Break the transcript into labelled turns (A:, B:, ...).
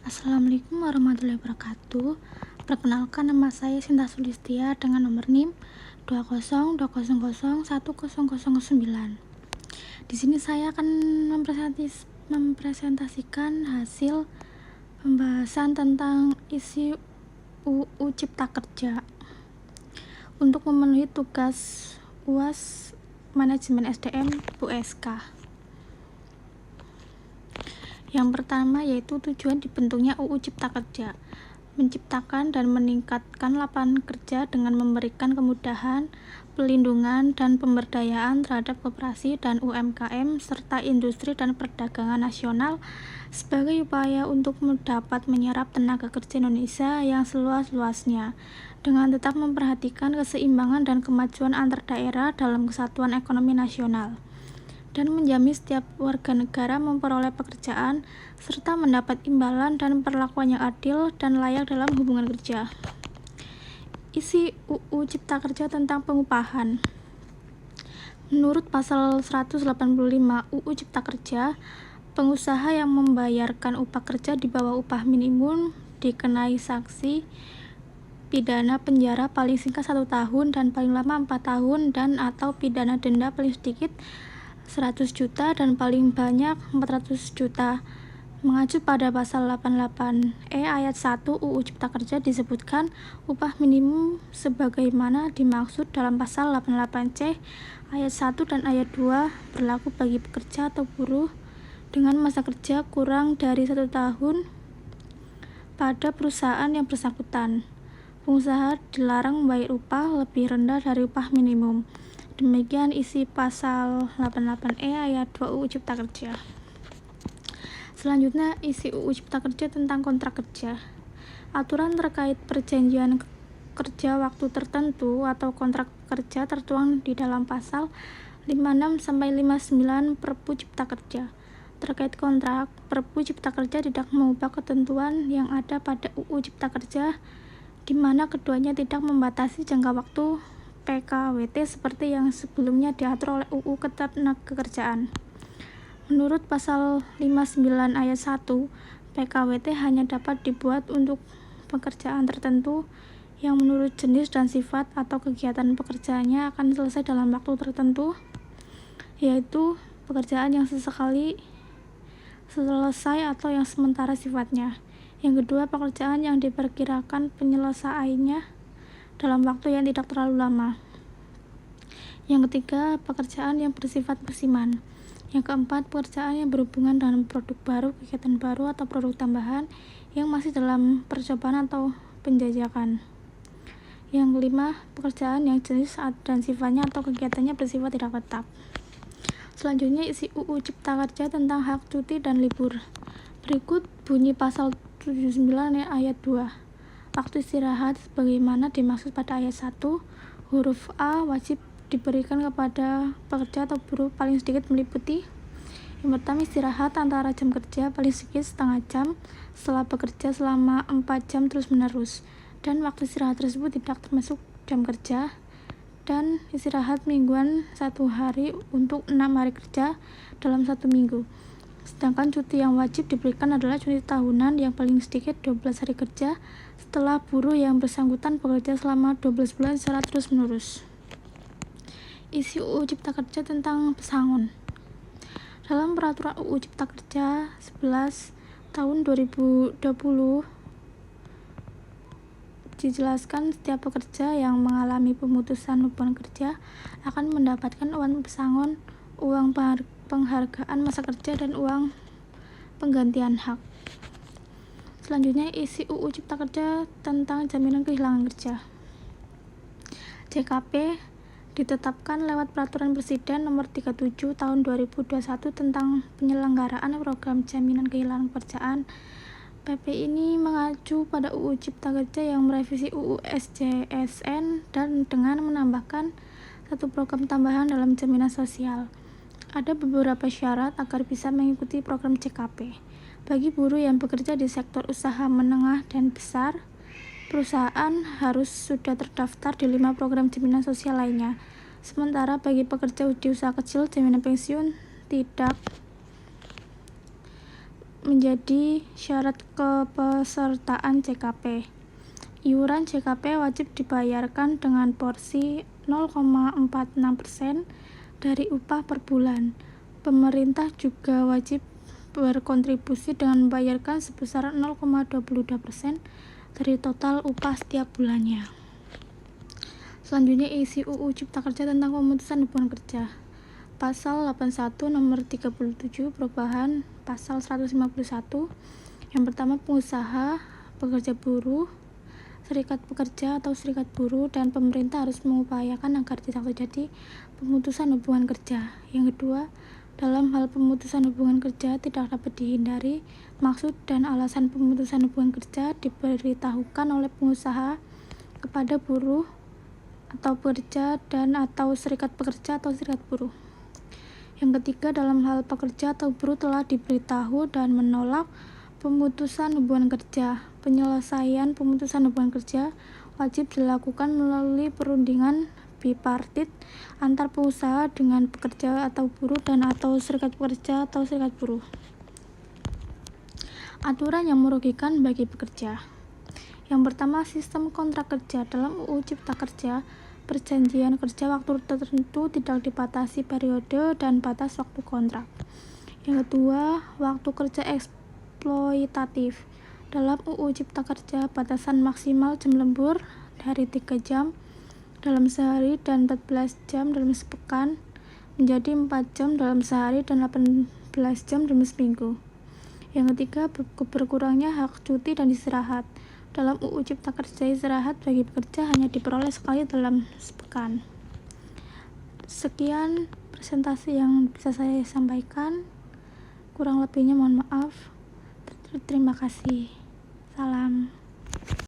A: Assalamualaikum warahmatullahi wabarakatuh. Perkenalkan, nama saya Sinta Sulistia dengan nomor NIM 2020010009. Di sini saya akan mempresentasikan hasil pembahasan tentang isi UU Cipta Kerja untuk memenuhi tugas UAS Manajemen SDM USK. Yang pertama yaitu tujuan dibentuknya UU Cipta Kerja, menciptakan dan meningkatkan lapangan kerja dengan memberikan kemudahan, pelindungan, dan pemberdayaan terhadap koperasi dan UMKM serta industri dan perdagangan nasional sebagai upaya untuk dapat menyerap tenaga kerja Indonesia yang seluas-luasnya dengan tetap memperhatikan keseimbangan dan kemajuan antar daerah dalam kesatuan ekonomi nasional, dan menjamin setiap warga negara memperoleh pekerjaan serta mendapat imbalan dan perlakuan yang adil dan layak dalam hubungan kerja. Isi UU Cipta Kerja tentang pengupahan. Menurut pasal 185 UU Cipta Kerja, pengusaha yang membayarkan upah kerja di bawah upah minimum dikenai sanksi pidana penjara paling singkat 1 tahun dan paling lama 4 tahun dan atau pidana denda paling sedikit 100 juta dan paling banyak 400 juta. Mengacu pada pasal 88E ayat 1 UU Cipta Kerja disebutkan upah minimum sebagaimana dimaksud dalam pasal 88C ayat 1 dan ayat 2 berlaku bagi pekerja atau buruh dengan masa kerja kurang dari 1 tahun pada perusahaan yang bersangkutan. Pengusaha dilarang membayar upah lebih rendah dari upah minimum. Demikian isi pasal 88E ayat 2 UU Cipta Kerja. Selanjutnya, isi UU Cipta Kerja tentang kontrak kerja. Aturan terkait perjanjian kerja waktu tertentu atau kontrak kerja tertuang di dalam pasal 56-59 Perpu Cipta Kerja. Terkait kontrak, Perpu Cipta Kerja tidak mengubah ketentuan yang ada pada UU Cipta Kerja, di mana keduanya tidak membatasi jangka waktu PKWT seperti yang sebelumnya diatur oleh UU Ketenagakerjaan. Menurut pasal 59 ayat 1, PKWT hanya dapat dibuat untuk pekerjaan tertentu yang menurut jenis dan sifat atau kegiatan pekerjaannya akan selesai dalam waktu tertentu, yaitu pekerjaan yang sesekali selesai atau yang sementara sifatnya. Yang kedua, pekerjaan yang diperkirakan penyelesaiannya dalam waktu yang tidak terlalu lama. Yang ketiga, pekerjaan yang bersifat musiman. Yang keempat, pekerjaan yang berhubungan dengan produk baru, kegiatan baru, atau produk tambahan yang masih dalam percobaan atau penjajakan. Yang kelima, pekerjaan yang jenis dan sifatnya atau kegiatannya bersifat tidak tetap. Selanjutnya, isi UU Cipta Kerja tentang hak cuti dan libur. Berikut bunyi pasal 79 ayat 2. Waktu istirahat sebagaimana dimaksud pada ayat 1 huruf A wajib diberikan kepada pekerja atau buruh paling sedikit meliputi: yang pertama, istirahat antara jam kerja paling sedikit setengah jam setelah bekerja selama 4 jam terus menerus, dan waktu istirahat tersebut tidak termasuk jam kerja, dan istirahat mingguan 1 hari untuk 6 hari kerja dalam 1 minggu. Sedangkan cuti yang wajib diberikan adalah cuti tahunan yang paling sedikit 12 hari kerja setelah buruh yang bersangkutan bekerja selama 12 bulan secara terus-menerus. Isi UU Cipta Kerja tentang pesangon. Dalam peraturan UU Cipta Kerja 11 tahun 2020 dijelaskan setiap pekerja yang mengalami pemutusan hubungan kerja akan mendapatkan uang pesangon, uang penghargaan masa kerja, dan uang penggantian hak. Selanjutnya, isi UU Cipta Kerja tentang jaminan kehilangan kerja. JKP ditetapkan lewat Peraturan Presiden Nomor 37 Tahun 2021 tentang penyelenggaraan program jaminan kehilangan pekerjaan. PP ini mengacu pada UU Cipta Kerja yang merevisi UU SJSN dan dengan menambahkan satu program tambahan dalam jaminan sosial. Ada beberapa syarat agar bisa mengikuti program JKP. Bagi buruh yang bekerja di sektor usaha menengah dan besar, perusahaan harus sudah terdaftar di 5 program jaminan sosial lainnya. Sementara bagi pekerja di usaha kecil, jaminan pensiun tidak menjadi syarat kepesertaan JKP. Iuran JKP wajib dibayarkan dengan porsi 0,46% dari upah per bulan. Pemerintah juga wajib berkontribusi dengan membayarkan sebesar 0,22% dari total upah setiap bulannya. Selanjutnya isi UU Cipta Kerja tentang pemutusan hubungan kerja. Pasal 81 nomor 37 perubahan pasal 151. Yang pertama, pengusaha, pekerja buruh, serikat pekerja atau serikat buruh, dan pemerintah harus mengupayakan agar tidak terjadi pemutusan hubungan kerja. Yang kedua, dalam hal pemutusan hubungan kerja tidak dapat dihindari, maksud dan alasan pemutusan hubungan kerja diberitahukan oleh pengusaha kepada buruh atau pekerja dan atau serikat pekerja atau serikat buruh. Yang ketiga, dalam hal pekerja atau buruh telah diberitahu dan menolak pemutusan hubungan kerja, penyelesaian pemutusan hubungan kerja wajib dilakukan melalui perundingan bipartit antar pengusaha dengan pekerja atau buruh dan atau serikat pekerja atau serikat buruh. Aturan yang merugikan bagi pekerja. Yang pertama, sistem kontrak kerja. Dalam UU Cipta Kerja, perjanjian kerja waktu tertentu tidak dibatasi periode dan batas waktu kontrak. Yang kedua, waktu kerja eksploitatif. Dalam UU Cipta Kerja, batasan maksimal jam lembur dari 3 jam dalam sehari dan 14 jam dalam sepekan menjadi 4 jam dalam sehari dan 18 jam dalam seminggu. Yang ketiga, berkurangnya hak cuti dan istirahat. Dalam UU Cipta Kerja, istirahat bagi pekerja hanya diperoleh sekali dalam sepekan. Sekian presentasi yang bisa saya sampaikan. Kurang lebihnya mohon maaf. Terima kasih.